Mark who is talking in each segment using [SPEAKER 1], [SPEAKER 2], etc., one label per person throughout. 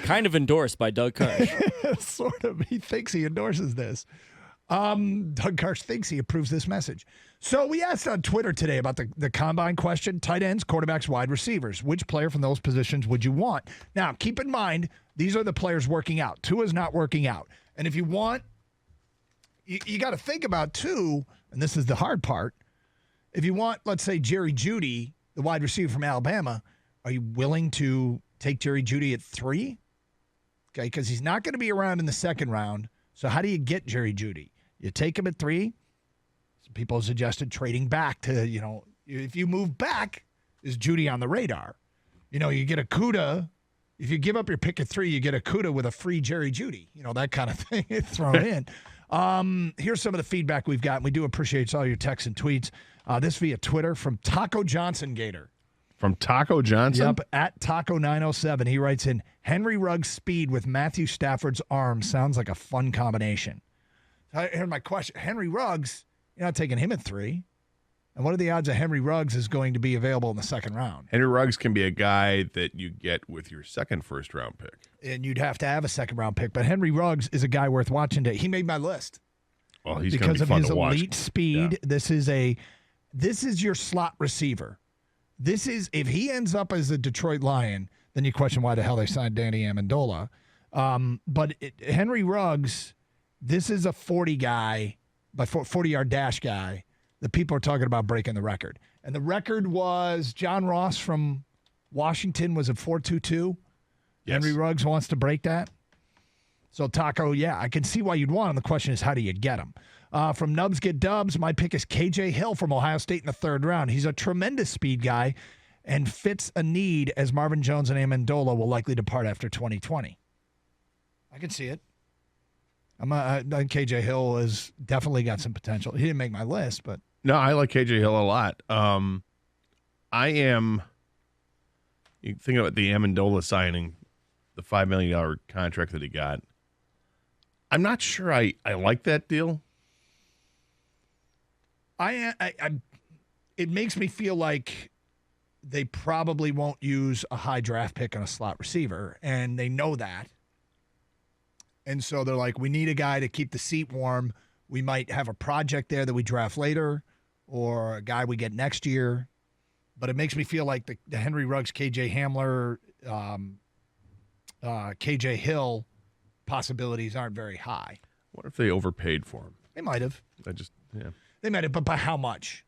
[SPEAKER 1] Kind of endorsed by Doug Karsch.
[SPEAKER 2] Sort of. He thinks he endorses this. Doug Karsch thinks he approves this message. So we asked on Twitter today about the combine question: tight ends, quarterbacks, wide receivers. Which player from those positions would you want? Now, keep in mind, these are the players working out. Tua's not working out. And if you want, you got to think about, too, and this is the hard part, if you want, let's say, Jerry Jeudy, the wide receiver from Alabama, are you willing to take Jerry Jeudy at 3? Okay, because he's not going to be around in the second round. So how do you get Jerry Jeudy? You take him at 3. Some people suggested trading back to, if you move back, is Jeudy on the radar? You get a Kuda. If you give up your pick at 3, you get a Kuda with a free Jerry Jeudy. That kind of thing thrown in. Here's some of the feedback we've gotten. We do appreciate all your texts and tweets. This via Twitter from Taco Johnson Gator.
[SPEAKER 3] From Taco Johnson?
[SPEAKER 2] Yep, at Taco907. He writes in, Henry Ruggs' speed with Matthew Stafford's arm sounds like a fun combination. Here's my question. Henry Ruggs, you're not taking him at 3. And what are the odds that Henry Ruggs is going to be available in the second round?
[SPEAKER 3] Henry Ruggs can be a guy that you get with your second first-round pick.
[SPEAKER 2] And you'd have to have a second-round pick. But Henry Ruggs is a guy worth watching today. He made my list.
[SPEAKER 3] Well, he's going to be fun to watch.
[SPEAKER 2] Because of his elite speed. Yeah. This is your slot receiver. This is, if he ends up as a Detroit Lion, then you question why the hell they signed Danny Amendola. But Henry Ruggs, this is a 40 guy, by 40-yard dash guy, that people are talking about breaking the record. And the record was John Ross from Washington was at 4.22. Yes. Henry Ruggs wants to break that. So, Taco, yeah, I can see why you'd want him. The question is, how do you get him? From Nubs Get Dubs, my pick is KJ Hill from Ohio State in the third round. He's a tremendous speed guy and fits a need as Marvin Jones and Amendola will likely depart after 2020. I can see it. KJ Hill has definitely got some potential. He didn't make my list, but.
[SPEAKER 3] No, I like KJ Hill a lot. You think about the Amendola signing, the $5 million contract that he got. I'm not sure I like that deal.
[SPEAKER 2] It makes me feel like they probably won't use a high draft pick on a slot receiver, and they know that. And so they're like, we need a guy to keep the seat warm. We might have a project there that we draft later or a guy we get next year. But it makes me feel like the Henry Ruggs, KJ Hamler, KJ Hill possibilities aren't very high.
[SPEAKER 3] What if they overpaid for him?
[SPEAKER 2] They might have.
[SPEAKER 3] They
[SPEAKER 2] might have, but by how much?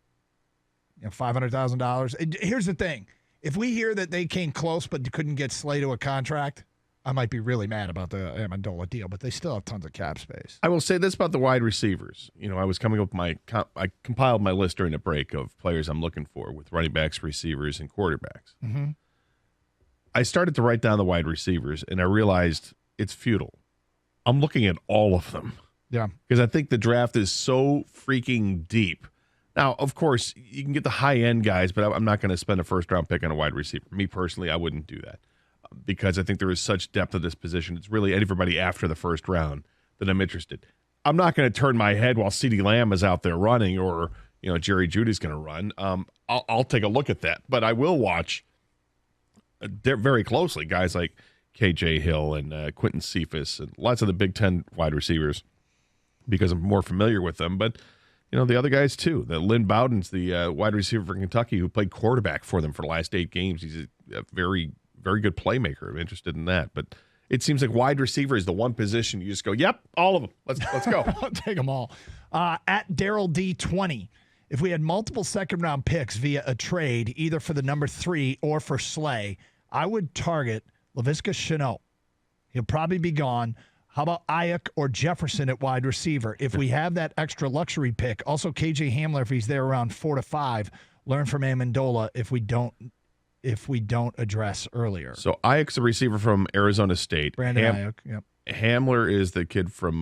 [SPEAKER 2] $500,000. Here's the thing. If we hear that they came close but couldn't get Slay to a contract, I might be really mad about the Amendola deal, but they still have tons of cap space.
[SPEAKER 3] I will say this about the wide receivers. I was coming up with I compiled my list during the break of players I'm looking for with running backs, receivers, and quarterbacks.
[SPEAKER 2] Mm-hmm.
[SPEAKER 3] I started to write down the wide receivers, and I realized it's futile. I'm looking at all of them.
[SPEAKER 2] Yeah.
[SPEAKER 3] Because I think the draft is so freaking deep. Now, of course, you can get the high-end guys, but I'm not going to spend a first-round pick on a wide receiver. Me, personally, I wouldn't do that because I think there is such depth of this position. It's really everybody after the first round that I'm interested. I'm not going to turn my head while CeeDee Lamb is out there running or, Jerry Jeudy's going to run. I'll take a look at that. But I will watch very closely guys like KJ Hill and Quentin Cephas and lots of the Big Ten wide receivers because I'm more familiar with them. But the other guys, too. Lynn Bowden's the wide receiver for Kentucky who played quarterback for them for the last 8 games. He's a very, very good playmaker. I'm interested in that. But it seems like wide receiver is the one position you just go, yep, all of them. Let's go.
[SPEAKER 2] I'll take them all. At Daryl D20, if we had multiple second-round picks via a trade, either for the number 3 or for Slay, I would target Laviska Shenault. He'll probably be gone. How about Ayuk or Jefferson at wide receiver? If we have that extra luxury pick, also KJ Hamler if he's there around 4 to 5. Learn from Amendola if we don't address earlier.
[SPEAKER 3] So Ayuk's a receiver from Arizona State.
[SPEAKER 2] Brandon Ayuk. Yep.
[SPEAKER 3] Hamler is the kid from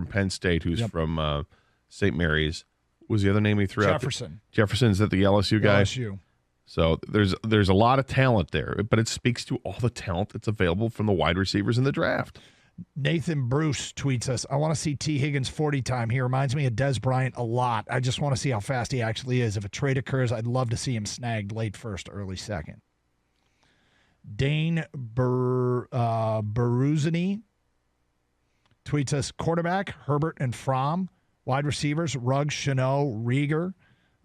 [SPEAKER 3] Penn State who's from St. Mary's. What was the other name he threw
[SPEAKER 2] Jefferson.
[SPEAKER 3] out? Jefferson's at the LSU guy.
[SPEAKER 2] LSU.
[SPEAKER 3] So there's a lot of talent there, but it speaks to all the talent that's available from the wide receivers in the draft.
[SPEAKER 2] Nathan Bruce tweets us, I want to see T. Higgins 40 time. He reminds me of Des Bryant a lot. I just want to see how fast he actually is. If a trade occurs, I'd love to see him snagged late first, early second. Dane Beruzini tweets us, quarterback, Herbert and Fromm. Wide receivers, Ruggs, Chanot,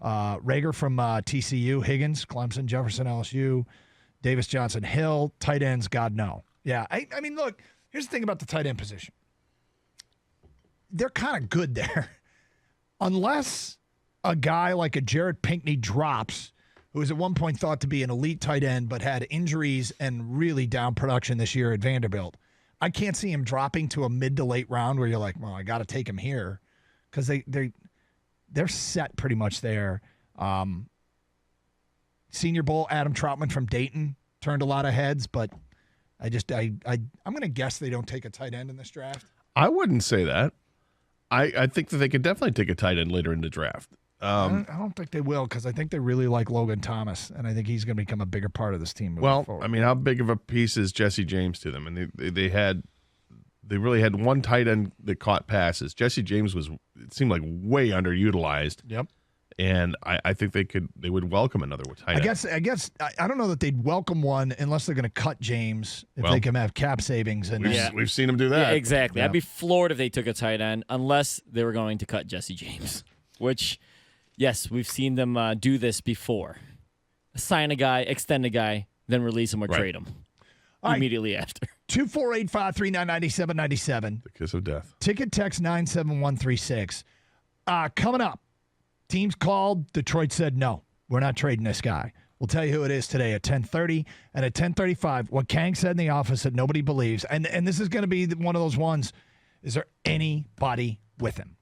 [SPEAKER 2] Rager from TCU, Higgins, Clemson, Jefferson, LSU, Davis, Johnson, Hill. Tight ends, God, no. Yeah, I mean, look, here's the thing about the tight end position. They're kind of good there. Unless a guy like a Jared Pinkney drops, who was at one point thought to be an elite tight end but had injuries and really down production this year at Vanderbilt. I can't see him dropping to a mid to late round where you're like, well, I got to take him here because they're set pretty much there. Senior Bowl, Adam Troutman from Dayton turned a lot of heads, but I'm going to guess they don't take a tight end in this draft.
[SPEAKER 3] I wouldn't say that. I think that they could definitely take a tight end later in the draft.
[SPEAKER 2] I don't think they will because I think they really like Logan Thomas, and I think he's going to become a bigger part of this team moving forward.
[SPEAKER 3] I mean, how big of a piece is Jesse James to them? And they really had one tight end that caught passes. Jesse James it seemed like way underutilized.
[SPEAKER 2] Yep.
[SPEAKER 3] And I think they would welcome another tight end.
[SPEAKER 2] I guess I don't know that they'd welcome one unless they're going to cut James if they can have cap savings. And
[SPEAKER 3] we've seen them do that.
[SPEAKER 1] Yeah, exactly.
[SPEAKER 2] Yeah.
[SPEAKER 1] I'd be floored if they took a tight end unless they were going to cut Jesse James, which, yes, we've seen them do this before. Sign a guy, extend a guy, then release him or trade him immediately after.
[SPEAKER 2] 248-539-9797.
[SPEAKER 3] The kiss of death.
[SPEAKER 2] Ticket text 97136. Coming up. Teams called. Detroit said, no, we're not trading this guy. We'll tell you who it is today at 10:30 and at 10:35. What Khang said in the office that nobody believes. And this is going to be one of those ones. Is there anybody with him?